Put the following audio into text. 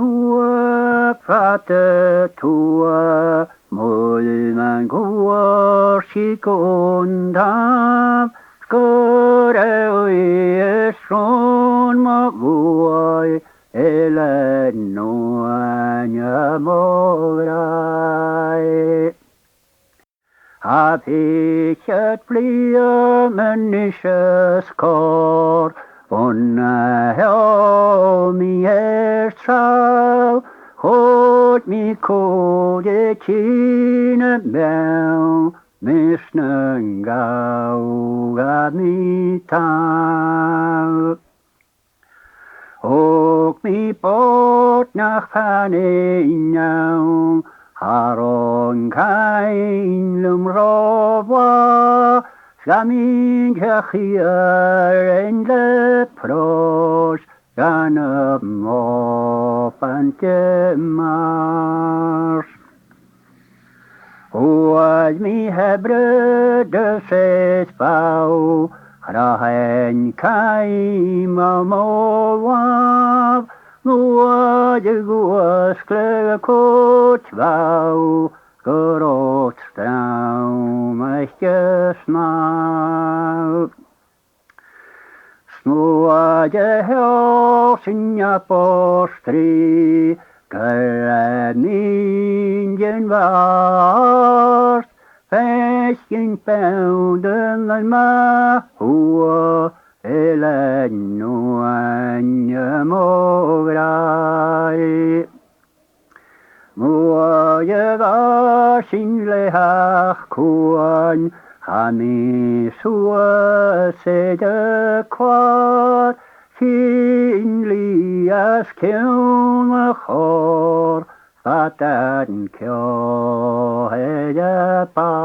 hua prate tua mulman gua sikondam skore ui son ma vuoi ele noanya mograi Happy chat plia menicious cor on mi trau hod mi code chin bel misnen gau mi tau Och mi bort nach paneinaun Haron kain lum rowa Gamin kachiar en le pros Gan mo pantemars Oad mi hebre de ses bau Grahen kai ma moab Oad guas kle coach bau Gerot stau meiche smau Smoad hel sinja postri Grenningen vars Fesken pounden en ma hua Ele noanje mograi Moje varsin lehach kuan Hami sua sede kwad Sin lias kion machor Fatan kyo hede pa